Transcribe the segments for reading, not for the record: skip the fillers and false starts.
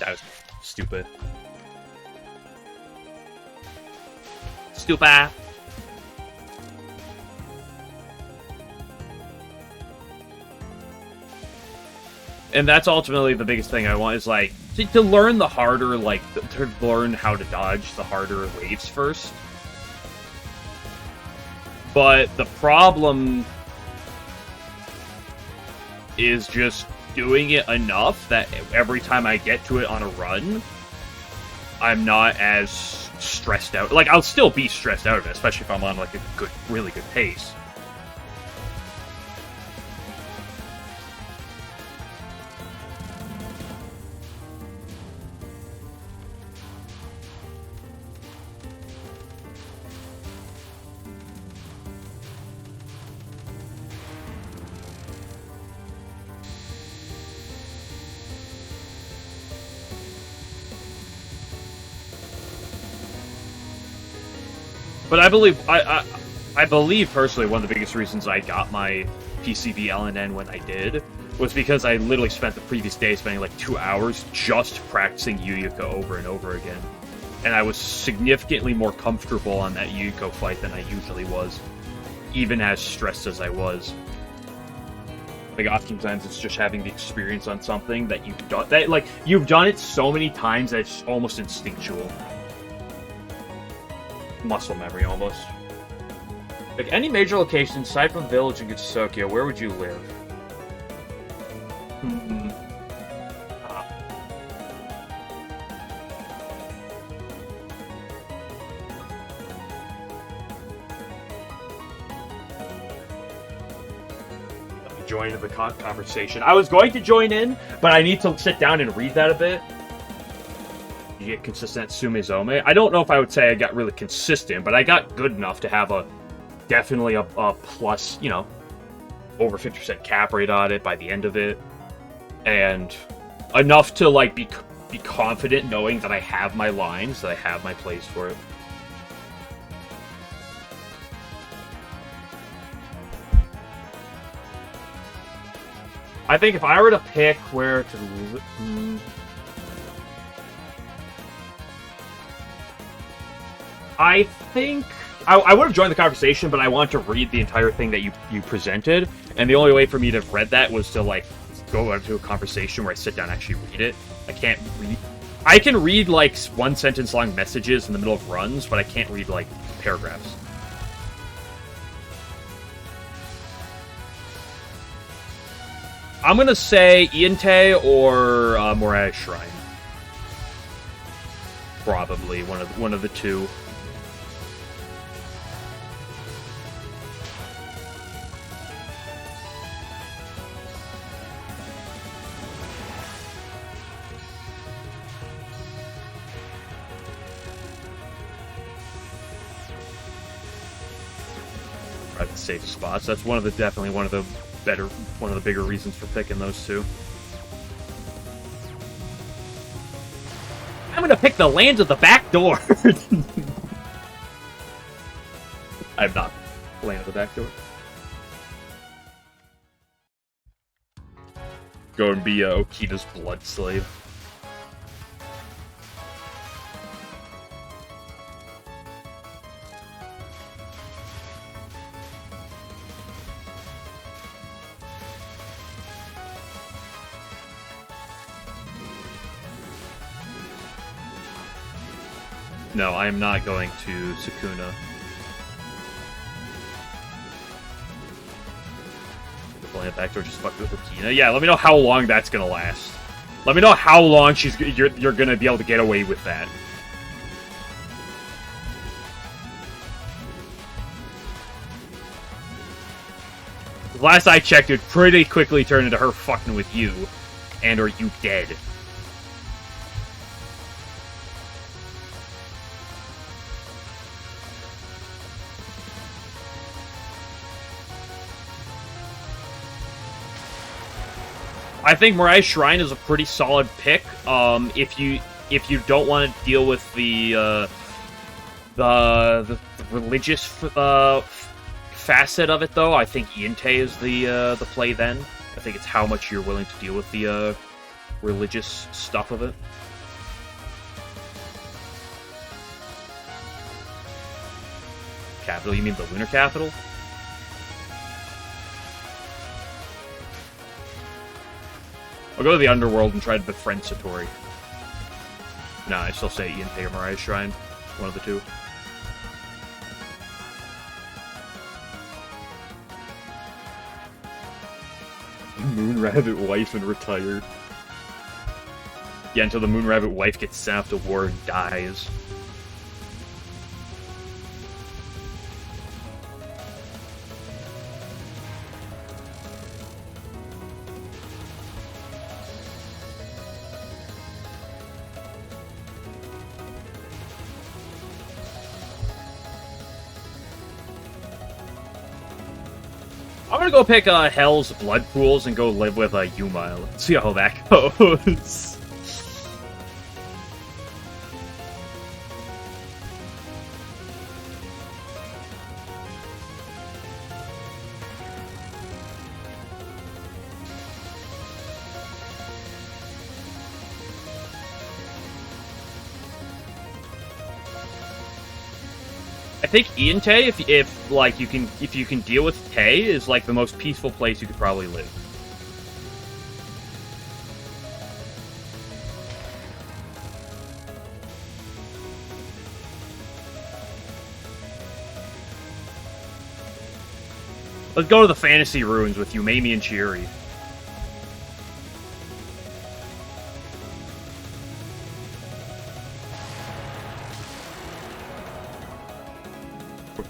That was stupid. Stupid. And that's ultimately the biggest thing I want, is, like, to learn the harder, like, to learn how to dodge the harder waves first. But the problem is just doing it enough that every time I get to it on a run, I'm not as stressed out. Like, I'll still be stressed out of it, especially if I'm on, like, a good, really good pace. But I believe personally one of the biggest reasons I got my PCB LNN when I did was because I literally spent the previous day spending like 2 hours just practicing Yuyuka over and over again. And I was significantly more comfortable on that Yuyuko fight than I usually was, even as stressed as I was. Like, oftentimes it's just having the experience on something that you've done, you've done it so many times that it's almost instinctual. Muscle memory, almost. Like, any major location aside from Village in Gutsukia, where would you live? Let me join the conversation. I was going to join in, but I need to sit down and read that a bit. You get consistent Sumizome. I don't know if I would say I got really consistent, but I got good enough to have definitely a plus, you know, over 50% cap rate on it by the end of it, and enough to, like, be confident knowing that I have my lines, that I have my plays for it. I think if I were to pick where to... I think I would have joined the conversation, but I wanted to read the entire thing that you presented, and the only way for me to have read that was to, like, go into a conversation where I sit down and actually read it. I can't read... I can read, like, one-sentence-long messages in the middle of runs, but I can't read, like, paragraphs. I'm gonna say Iente or Morai Shrine. Probably one of the two. Private safe spots. That's definitely one of the bigger reasons for picking those two. I'm gonna pick the lands of the back door. I'm not land of the back door. Go and be Okita's blood slave. No, I am not going to Sukuna. Playing it back door, just fuck with Okina. Yeah, let me know how long that's gonna last. Let me know how long you're gonna be able to get away with that. Last I checked, it pretty quickly turned into her fucking with you, and or you dead. I think Morai Shrine is a pretty solid pick. If you don't want to deal with the religious facet of it, though, I think Iente is the play. Then I think it's how much you're willing to deal with the religious stuff of it. capital? You mean the lunar capital? I'll go to the underworld and try to befriend Satori. Nah, I still say Ian Pei or Mariah's Shrine. One of the two. Moon Rabbit wife and retired. Yeah, until the Moon Rabbit wife gets sent off to war and dies. I'm gonna go pick Hell's Blood Pools and go live with Yuma. Let's see how that goes. I think Ian Tay, if you can deal with Tay, is like the most peaceful place you could probably live. Let's go to the Fantasy Ruins with you, Mamie and Chiri.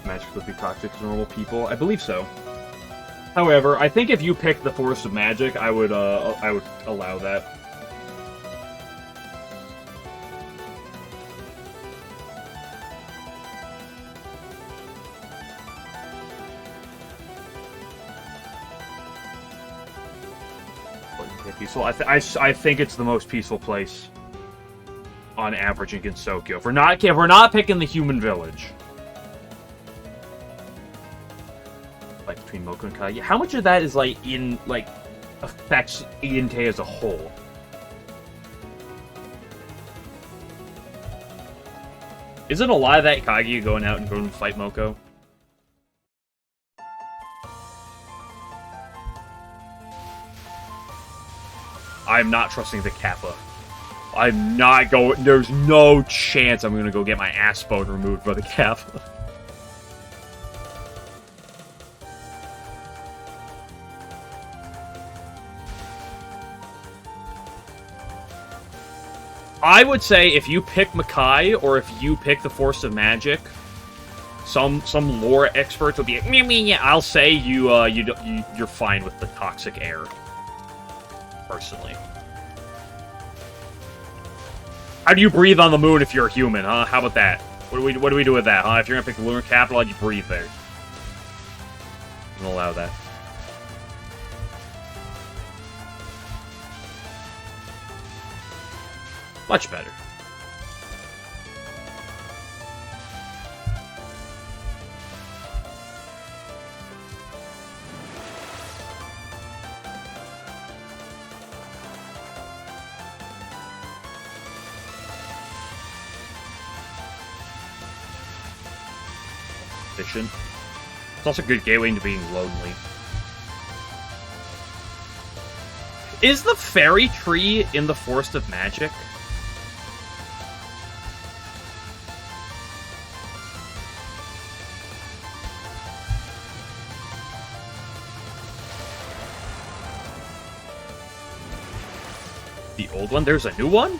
Magic would be toxic to normal people. I believe so. However, I think if you pick the Forest of Magic, I would allow that. Peaceful. I think it's the most peaceful place on average in Gensokyo. If we're not picking the human village. Like between Moko and Kage. How much of that is affects Iente as a whole? Isn't a lot of that Kage going out and going to fight Moko? I'm not trusting the Kappa. I'm not going. There's no chance I'm gonna go get my ass bone removed by the Kappa. I would say if you pick Makai or if you pick the Force of Magic, some lore experts will be like, meh, I'll say you're fine with the toxic air. Personally. How do you breathe on the moon if you're a human, huh? How about that? What do we do with that, huh? If you're gonna pick the lunar capital, how do you breathe there? I'm gonna allow that. Much better. Efficient. It's also a good gateway into being lonely. Is the fairy tree in the Forest of Magic? The old one? There's a new one?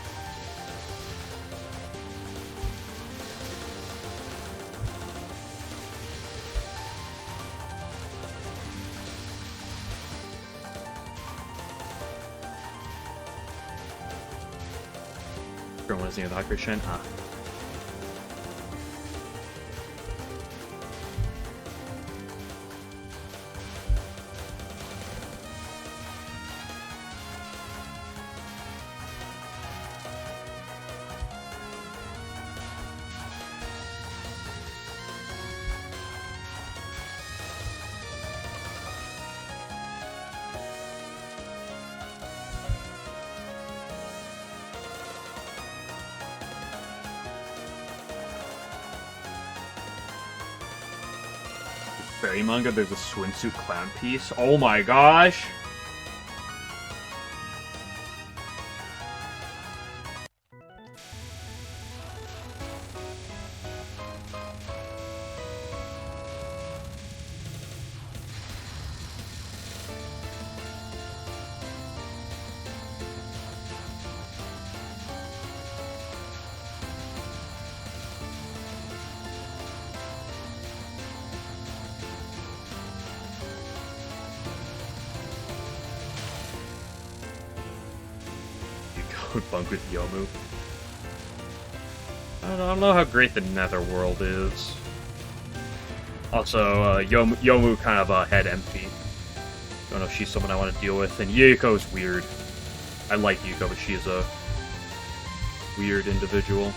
Everyone is near the Haku Shin. Ah. fairy manga, there's a swimsuit clown piece. Oh my gosh! Bunk with Yomu. I don't know how great the Netherworld is. Also, Yomu kind of head empty. Don't know if she's someone I want to deal with. And Yuko's weird. I like Yuko, but she is a weird individual.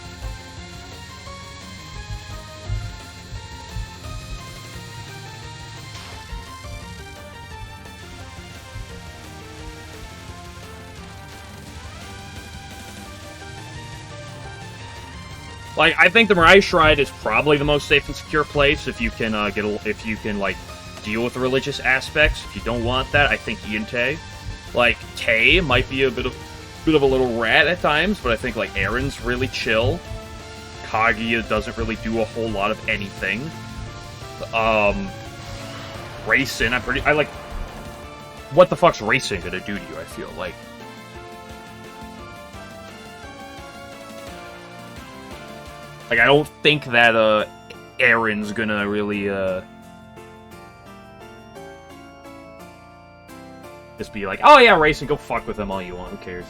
Like, I think the Mirai Shrine is probably the most safe and secure place if you can like deal with the religious aspects. If you don't want that, I think Iante, like Tay, might be a bit of a little rat at times, but I think like Aaron's really chill. Kaguya doesn't really do a whole lot of anything. Racing, I like. What the fuck's Racing gonna do to you? I feel like. Like, I don't think that, Aaron's gonna really, just be like, oh yeah, Racing, go fuck with them all you want, who cares?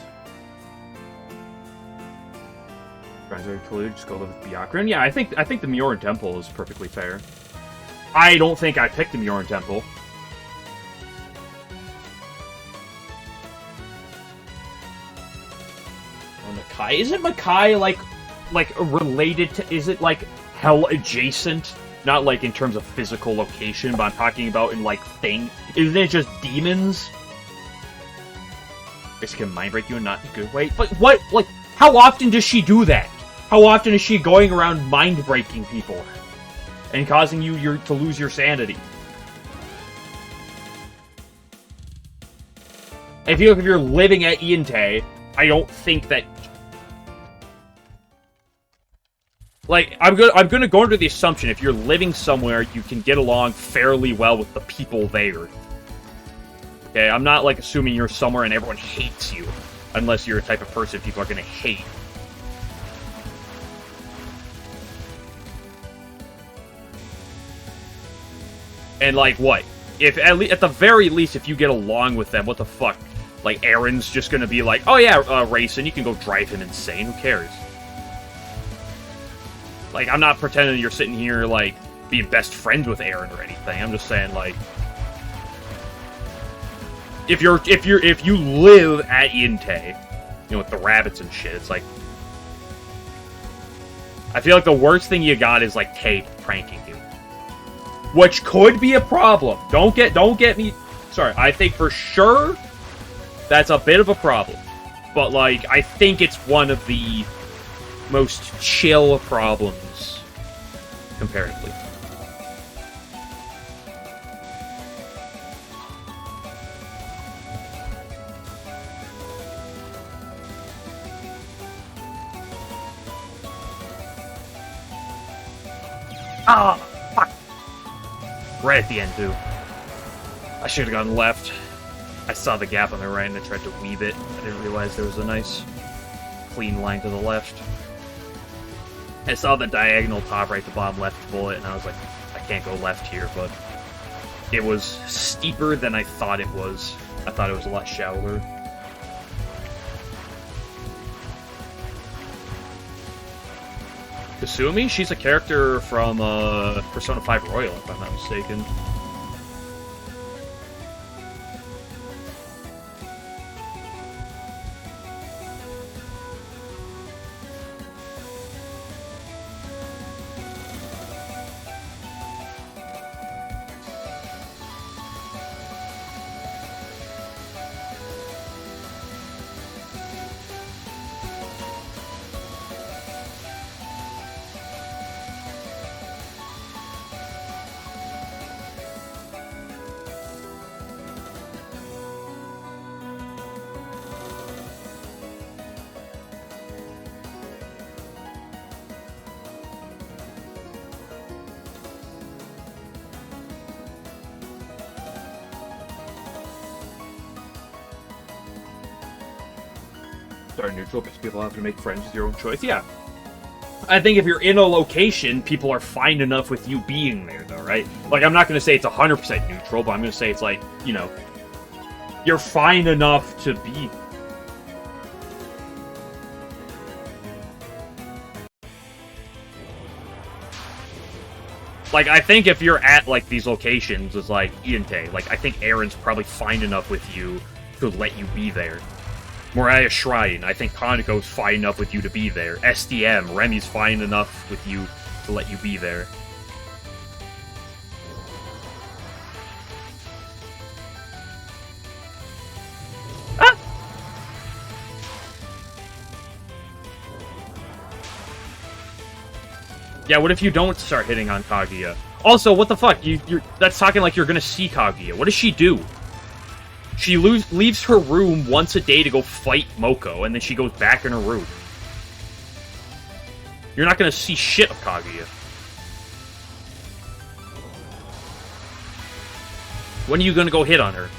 Friends are included, just go live with Byakuran. Yeah, I think the Mioran Temple is perfectly fair. I don't think I picked the Mioran Temple. Oh, Makai, isn't Makai, like related to, is it like hell adjacent? Not like in terms of physical location, but I'm talking about in like thing. Isn't it just demons? Basically can mind break you and not in a good way. But what, like, how often does she do that? How often is she going around mind breaking people and causing you to lose your sanity? If you're living at Iante, I don't think that. Like, I'm gonna go under the assumption if you're living somewhere, you can get along fairly well with the people there. Okay, I'm not, like, assuming you're somewhere and everyone hates you. Unless you're a type of person people are gonna hate. And, like, what? If, at the very least, if you get along with them, what the fuck? Like, Aaron's just gonna be like, oh yeah, Racing, you can go drive him insane, who cares? Like, I'm not pretending you're sitting here, like, being best friends with Aaron or anything. I'm just saying, like, if you live at Iante, you know, with the rabbits and shit, it's like, I feel like the worst thing you got is like Tay pranking you, which could be a problem. Don't get me. Sorry, I think for sure that's a bit of a problem, but like, I think it's one of the most chill problems, comparatively. Ah, fuck! Right at the end, too. I should have gone left. I saw the gap on the right and I tried to weave it. I didn't realize there was a nice, clean line to the left. I saw the diagonal top right to bottom left bullet, and I was like, I can't go left here, but it was steeper than I thought it was. I thought it was a lot shallower. Kasumi? She's a character from Persona 5 Royal, if I'm not mistaken. Start neutral because people have to make friends with your own choice. Yeah. I think if you're in a location, people are fine enough with you being there, though, right? Like, I'm not going to say it's 100% neutral, but I'm going to say it's like, you know, you're fine enough to be. Like, I think if you're at, like, these locations, it's like Iante, like, I think Aaron's probably fine enough with you to let you be there. Moriah Shrine, I think Konako's fine enough with you to be there. SDM, Remy's fine enough with you to let you be there. Ah! Yeah, what if you don't start hitting on Kaguya? Also, what the fuck? That's talking like you're gonna see Kaguya. What does she do? She leaves her room once a day to go fight Moko, and then she goes back in her room. You're not gonna see shit of Kaguya. When are you gonna go hit on her?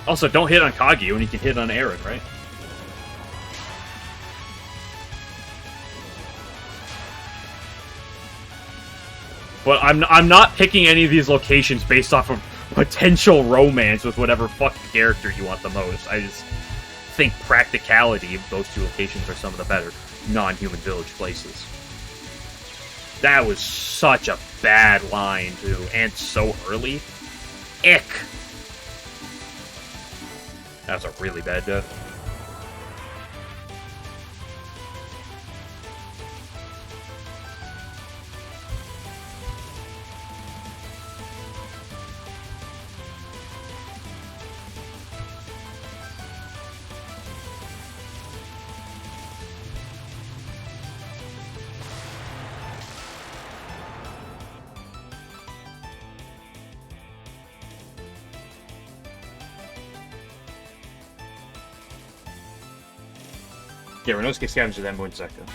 Also, don't hit on Kaguya when you can hit on Aaron, right? But I'm not picking any of these locations based off of potential romance with whatever fucking character you want the most. I just think practicality of those two locations are some of the better non-human village places. That was such a bad line, too, and so early. Ick. That was a really bad death. Yeah, Renosuke scavenged them one second.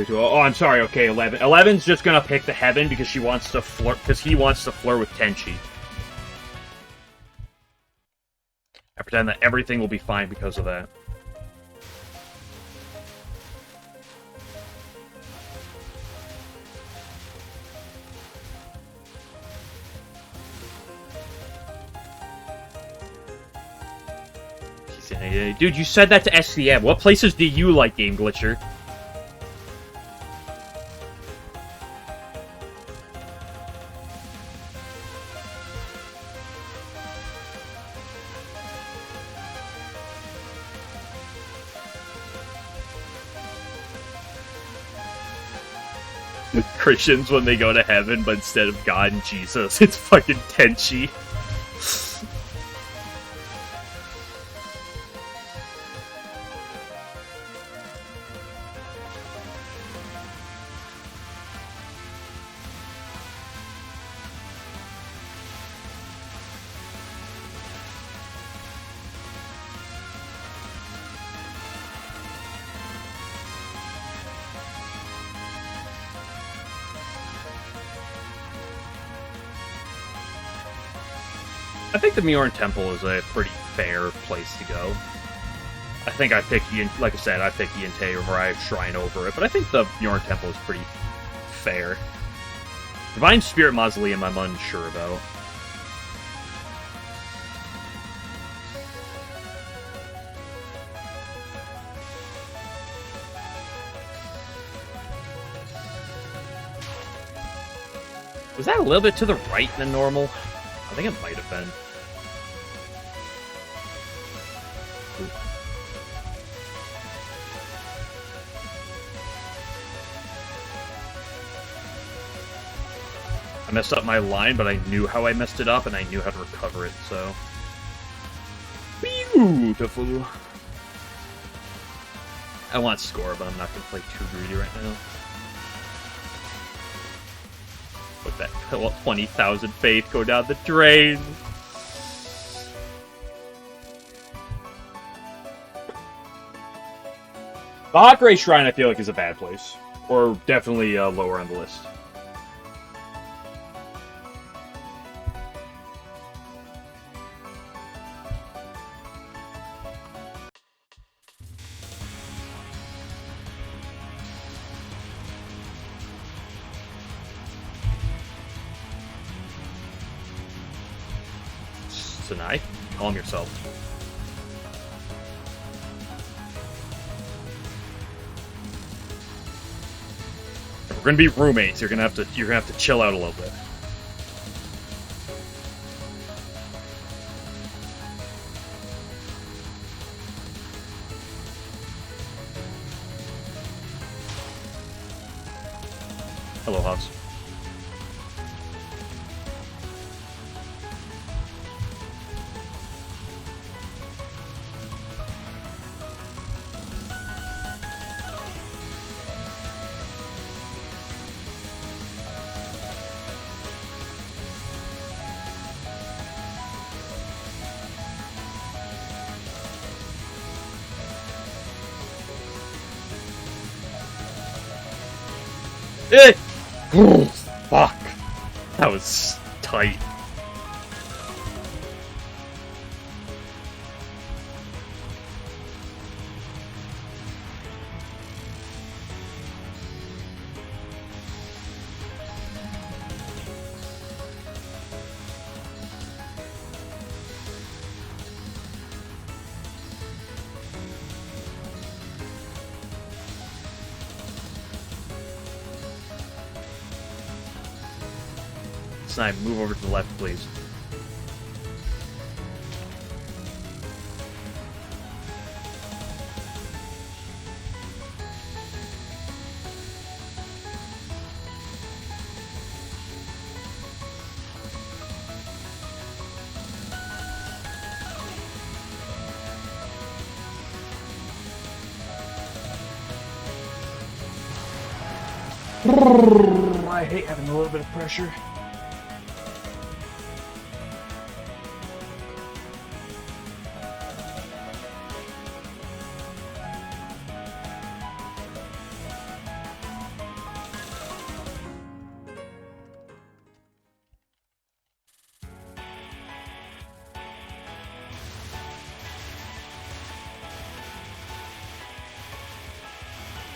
Oh, I'm sorry. Okay, 11. 11's just gonna pick the heaven because she wants to flirt. Because he wants to flirt with Tenchi. I pretend that everything will be fine because of that. Dude, you said that to SCM. What places do you like, Game Glitcher? Christians when they go to heaven, but instead of God and Jesus, it's fucking Tenchi. I think the Mjorn Temple is a pretty fair place to go. I think I pick Ian, like I said, I pick Iante or Moriah Shrine over it, but I think the Mjorn Temple is pretty fair. Divine Spirit Mausoleum I'm unsure about. Was that a little bit to the right than normal? I think it might have been. I messed up my line, but I knew how I messed it up, and I knew how to recover it, so... Beautiful! I want score, but I'm not going to play too greedy right now. Let that 20,000 faith go down the drain! The Hot Gray Shrine, I feel like, is a bad place. Or definitely lower on the list. Sanai, calm yourself. We're gonna be roommates. You're gonna have to chill out a little bit. Hello, Hobbs. Oh, fuck. That was tight. Snipe, move over to the left, please. I hate having a little bit of pressure.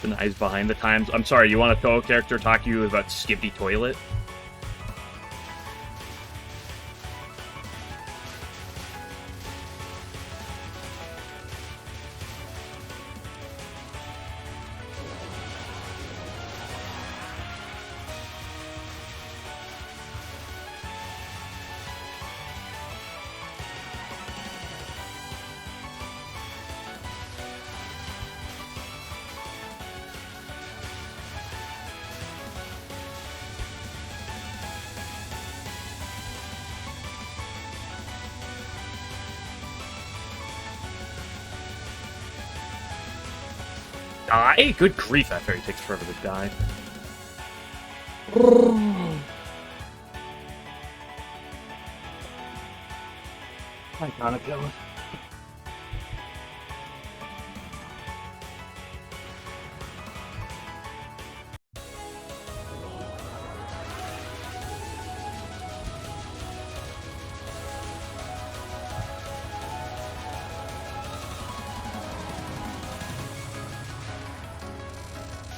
The eyes behind the times. I'm sorry, you want a Touhou character talk to you about Skippy Toilet? Die? Good grief, that fairy takes forever to die. I gotta kill it.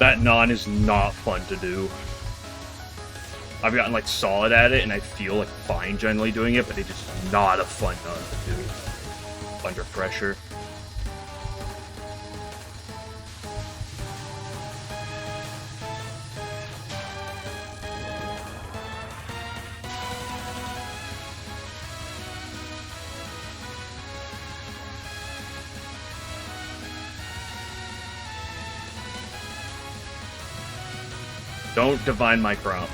That non is not fun to do. I've gotten like solid at it and I feel like fine generally doing it, but it's just not a fun non to do under pressure. Don't divine my crown.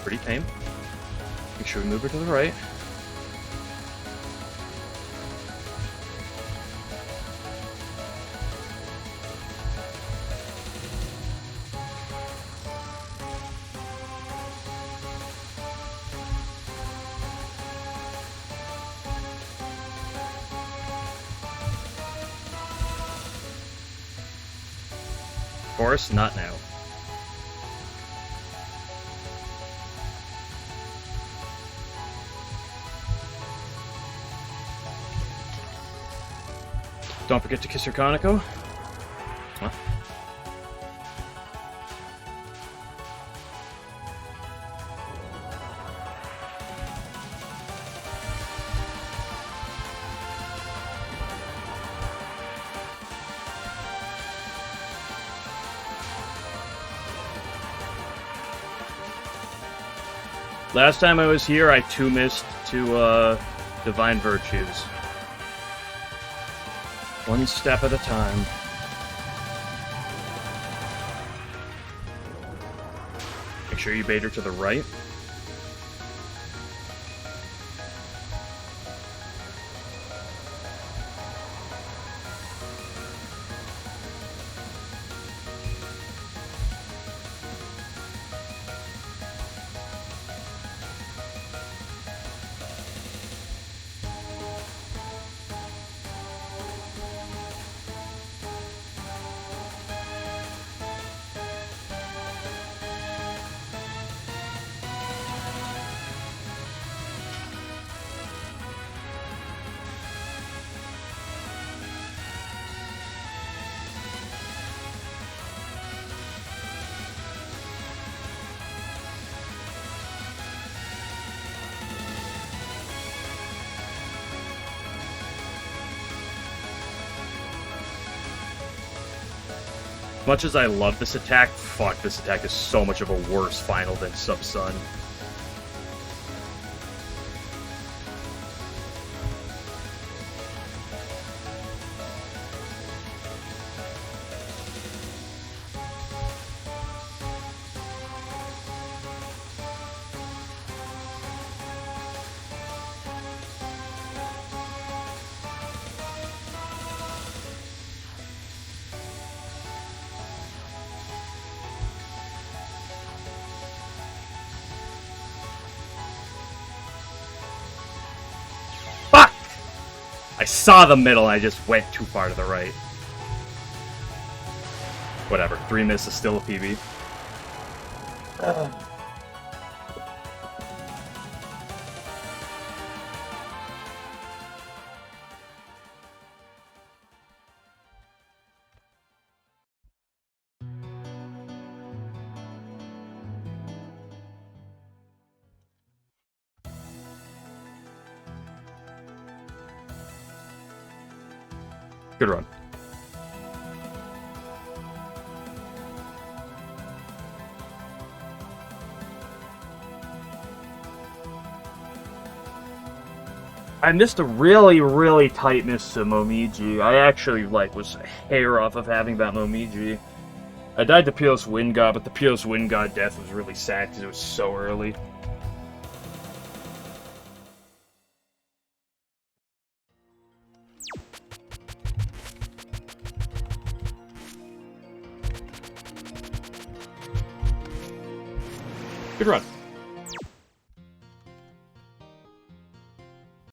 Pretty tame. Make sure we move her to the right. course, not now. Don't forget to kiss your Kaneko. Huh? Last time I was here, I 2-missed to Divine Virtues. One step at a time. Make sure you bait her to the right. Much as I love this attack, fuck, this attack is so much of a worse final than Sub-Sun. I saw the middle and I just went too far to the right. Whatever, 3 miss is still a PB. Good run. I missed a really, really tight miss to Momiji. I actually, was a hair off of having that Momiji. I died to Pios Wind God, but the Pios Wind God death was really sad because it was so early. Good run.